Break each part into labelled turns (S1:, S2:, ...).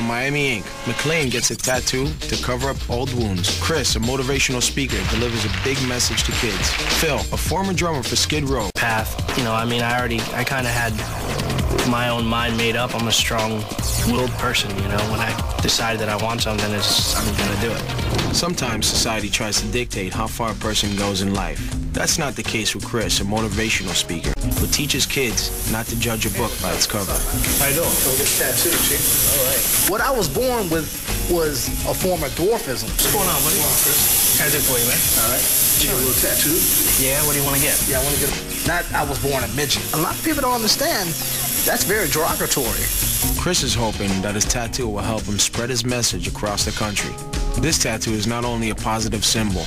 S1: Miami Ink. McLean gets a tattoo to cover up old wounds. Chris, a motivational speaker, delivers a big message to kids. Phil, a former drummer for Skid Row.
S2: Path, I kind of had my own mind made up. I'm a strong-willed person, When I decide that I want something, I'm gonna do it.
S1: Sometimes society tries to dictate how far a person goes in life. That's not the case with Chris, a motivational speaker, who teaches kids not to judge a book by its cover.
S3: How you doing? Come get a tattoo, chief.
S2: All right.
S3: What I was born with was a form of dwarfism.
S2: What's going on, buddy? Tattoo for you, man.
S3: All right. You got a little tattoo?
S2: Yeah, what do you want to get?
S3: Yeah, I want to get not I was born a midget. A lot of people don't understand that's very derogatory.
S1: Chris is hoping that his tattoo will help him spread his message across the country. This tattoo is not only a positive symbol,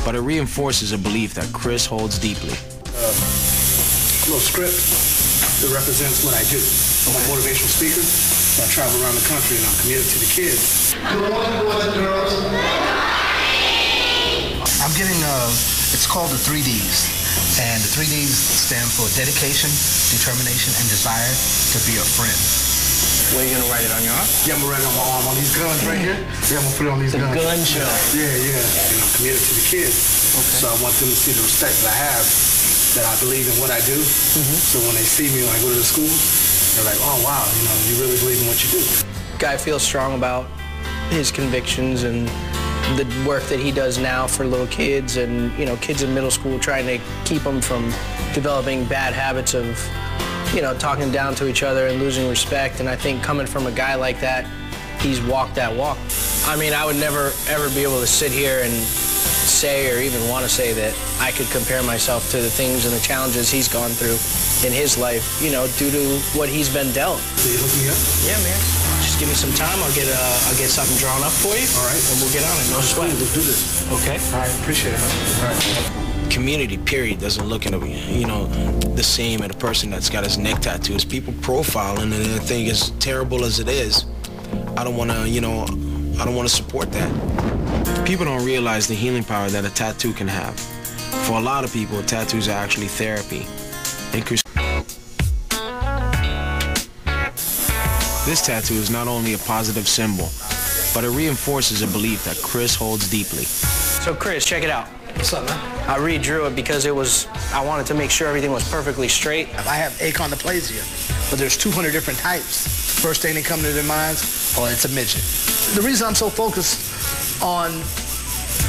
S1: but it reinforces a belief that Chris holds deeply.
S4: A little script that represents what I do. I'm a motivational speaker, so I travel around the country and I'm committed to the kids.
S5: Good morning, boys and girls.
S3: I'm getting it's called the 3Ds. And the 3Ds stand for dedication, determination, and desire to be a friend.
S2: Where are you going to write it on your arm?
S4: Yeah, I'm gonna write it on my arm on these guns right here. Yeah, I'm gonna put it on these guns.
S2: The gun show.
S4: Yeah. And I'm committed to the kids. Okay. So I want them to see the respect that I have, that I believe in what I do. So when they see me when I go to the school, they're like, oh wow, you really believe in what you do.
S2: Guy feels strong about his convictions and the work that he does now for little kids and, kids in middle school, trying to keep them from developing bad habits of, talking down to each other and losing respect. And I think coming from a guy like that, he's walked that walk. I would never, ever be able to sit here and say or even want to say that I could compare myself to the things and the challenges he's gone through in his life, due to what he's been dealt.
S4: So you looking up?
S2: Yeah, man. Just give me some time. I'll get something drawn up for you.
S4: All right.
S2: And we'll get on it. No sweat.
S4: Let's do this.
S2: Okay.
S4: All right. Appreciate it, man. All right.
S1: Community, period, doesn't look at the same at a person that's got his neck tattoos. People profiling, and I think as terrible as it is, I don't want to support that. People don't realize the healing power that a tattoo can have. For a lot of people, tattoos are actually therapy. This tattoo is not only a positive symbol, but it reinforces a belief that Chris holds deeply.
S2: So Chris, check it out.
S3: What's up, man?
S2: I redrew it because I wanted to make sure everything was perfectly straight.
S3: I have achondroplasia, but there's 200 different types. First thing that comes to their minds, it's a midget. The reason I'm so focused on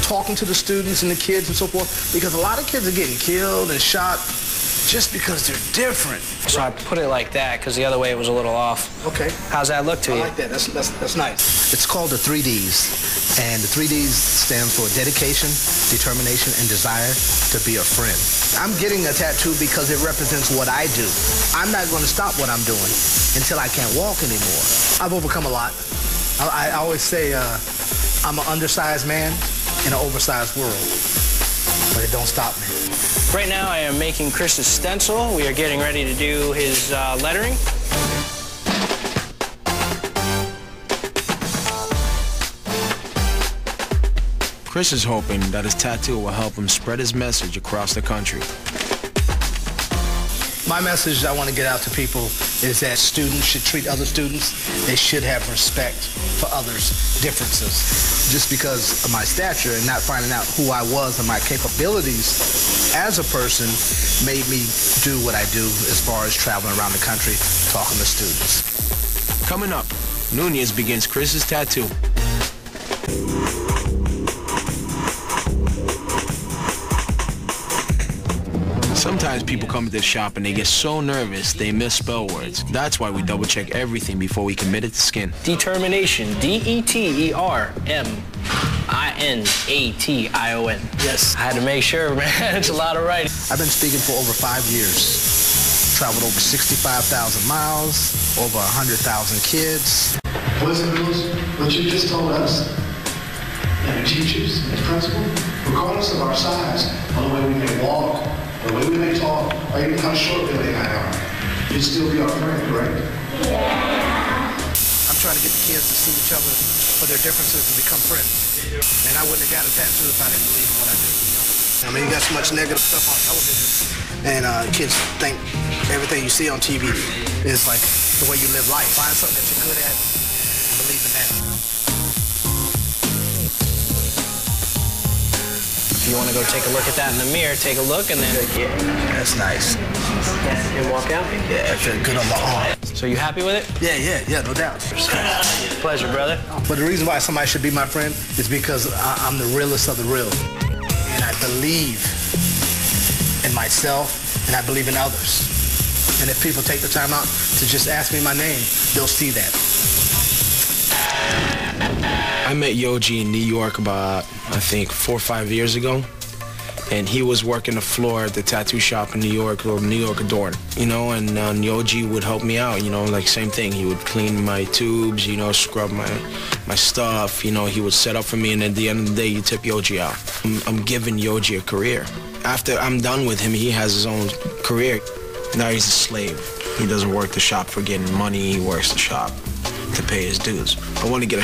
S3: talking to the students and the kids and so forth, because a lot of kids are getting killed and shot just because they're different.
S2: So I put it like that because the other way it was a little off.
S3: Okay.
S2: How's that look to you?
S3: I like that. That's nice. It's called the 3Ds, and the 3Ds stand for dedication, determination, and desire to be a friend. I'm getting a tattoo because it represents what I do. I'm not going to stop what I'm doing until I can't walk anymore. I've overcome a lot. I always say I'm an undersized man in an oversized world, but it don't stop me.
S2: Right now I am making Chris's stencil. We are getting ready to do his lettering.
S1: Chris is hoping that his tattoo will help him spread his message across the country.
S3: My message I want to get out to people is that students should treat other students. They should have respect for others' differences. Just because of my stature and not finding out who I was and my capabilities as a person made me do what I do as far as traveling around the country talking to students.
S1: Coming up, Nunez begins Chris's tattoo. Sometimes people come to this shop and they get so nervous they misspell words. That's why we double check everything before we commit it to skin.
S2: Determination, D-E-T-E-R-M-I-N-A-T-I-O-N.
S3: Yes.
S2: I had to make sure, man. It's a lot of writing.
S3: I've been speaking for over 5 years. Traveled over 65,000 miles, over 100,000 kids.
S5: Boys and girls, what you just told us, and the teachers and the principal, regardless of our size, or the way we may walk, the way we may talk, or even how short Billy and I are, you'd still be our friend, correct?
S3: Yeah. I'm trying to get the kids to see each other for their differences and become friends. And I wouldn't have got a tattoo if I didn't believe in what I do. You got so much negative stuff on television, and kids think everything you see on TV is like the way you live life. Find something that you're good at and believe in
S2: you want to go take a look at that in the mirror, take a look, and then
S3: That's nice.
S2: and walk out.
S3: Yeah, it felt good on my arm.
S2: So you happy with it?
S3: Yeah, no doubt.
S2: Pleasure, brother.
S3: But the reason why somebody should be my friend is because I'm the realest of the real. And I believe in myself, and I believe in others. And if people take the time out to just ask me my name, they'll see that.
S1: I met Yoji in New York about, I think, 4 or 5 years ago. And he was working the floor at the tattoo shop in New York, or New York Adorn, you know, and Yoji would help me out, you know, like same thing. He would clean my tubes, you know, scrub my stuff, you know, he would set up for me, and at the end of the day, you tip Yoji out. I'm giving Yoji a career. After I'm done with him, he has his own career. Now he's a slave. He doesn't work the shop for getting money, he works the shop to pay his dues. I want to get a